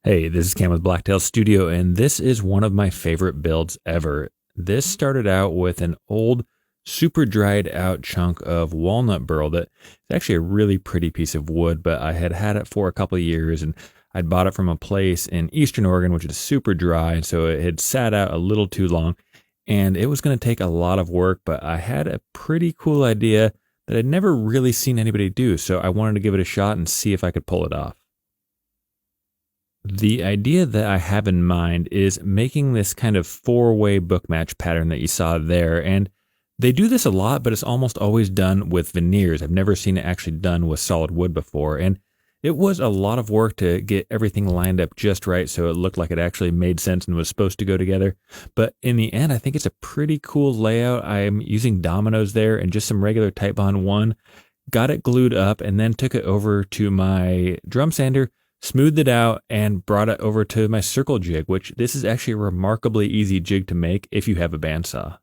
Hey, this is Cam with Blacktail Studio, and this is one of my favorite builds ever. This started out with an old, super dried out chunk of walnut burl that is actually a really pretty piece of wood, but I had had it for a couple of years and I'd bought it from a place in Eastern Oregon, which is super dry, and so it had sat out a little too long, and it was going to take a lot of work, but I had a pretty cool idea that I'd never really seen anybody do, so I wanted to give it a shot and see if I could pull it off. The idea that I have in mind is making this kind of four-way book match pattern that you saw there. And they do this a lot, but it's almost always done with veneers. I've never seen it actually done with solid wood before. And it was a lot of work to get everything lined up just right so it looked like it actually made sense and was supposed to go together. But in the end, I think it's a pretty cool layout. I'm using dominoes there and just some regular Titebond 1. Got it glued up and then took it over to my drum sander, smoothed it out, and brought it over to my circle jig, which this is actually a remarkably easy jig to make if you have a bandsaw.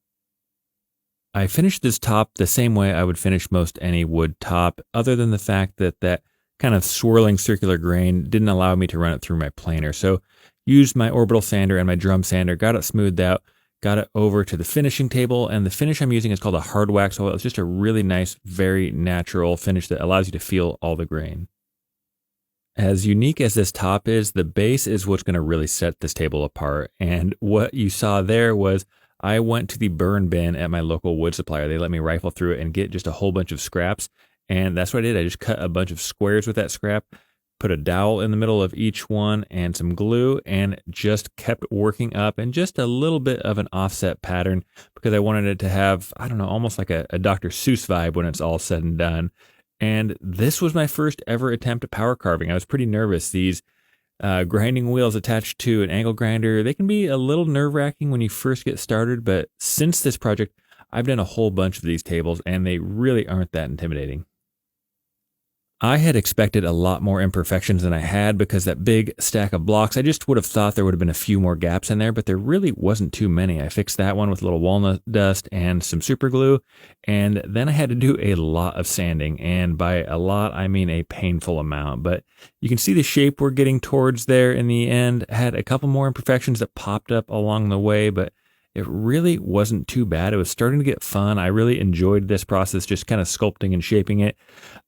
I finished this top the same way I would finish most any wood top, other than the fact that that kind of swirling circular grain didn't allow me to run it through my planer. So used my orbital sander and my drum sander, got it smoothed out, got it over to the finishing table, and the finish I'm using is called a hard wax oil. It's just a really nice, very natural finish that allows you to feel all the grain. As unique as this top is, the base is what's going to really set this table apart. And what you saw there was I went to the burn bin at my local wood supplier. They let me rifle through it and get just a whole bunch of scraps. And that's what I did. I just cut a bunch of squares with that scrap, put a dowel in the middle of each one and some glue, and just kept working up and just a little bit of an offset pattern because I wanted it to have, I don't know, almost like a Dr. Seuss vibe when it's all said and done. And this was my first ever attempt at power carving. I was pretty nervous. These grinding wheels attached to an angle grinder, they can be a little nerve-wracking when you first get started, but since this project, I've done a whole bunch of these tables, and they really aren't that intimidating. I had expected a lot more imperfections than I had because that big stack of blocks, I just would have thought there would have been a few more gaps in there, but there really wasn't too many. I fixed that one with a little walnut dust and some super glue, and then I had to do a lot of sanding, and by a lot, I mean a painful amount, but you can see the shape we're getting towards there in the end. Had a couple more imperfections that popped up along the way, but it really wasn't too bad. It was starting to get fun. I really enjoyed this process, just kind of sculpting and shaping it.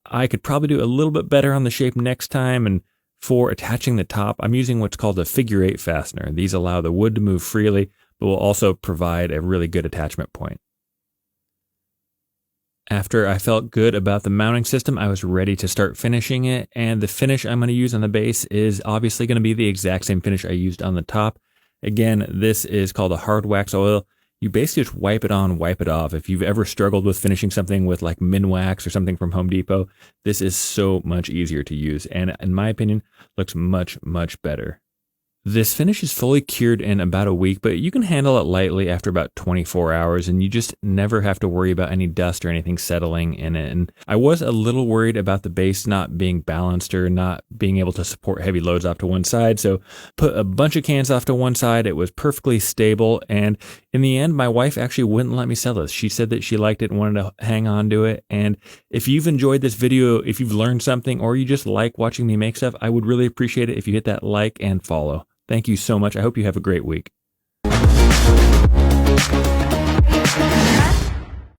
I could probably do a little bit better on the shape next time. And for attaching the top, I'm using what's called a figure 8 fastener. These allow the wood to move freely, but will also provide a really good attachment point. After I felt good about the mounting system, I was ready to start finishing it. And the finish I'm going to use on the base is obviously going to be the exact same finish I used on the top. Again, this is called a hard wax oil. You basically just wipe it on, wipe it off. If you've ever struggled with finishing something with like Minwax or something from Home Depot, this is so much easier to use, and in my opinion, looks much, much better. This finish is fully cured in about a week, but you can handle it lightly after about 24 hours, and you just never have to worry about any dust or anything settling in it. And I was a little worried about the base not being balanced or not being able to support heavy loads off to one side, so put a bunch of cans off to one side. It was perfectly stable, and in the end, my wife actually wouldn't let me sell this. She said that she liked it and wanted to hang on to it. And if you've enjoyed this video, if you've learned something, or you just like watching me make stuff, I would really appreciate it if you hit that like and follow. Thank you so much. I hope you have a great week.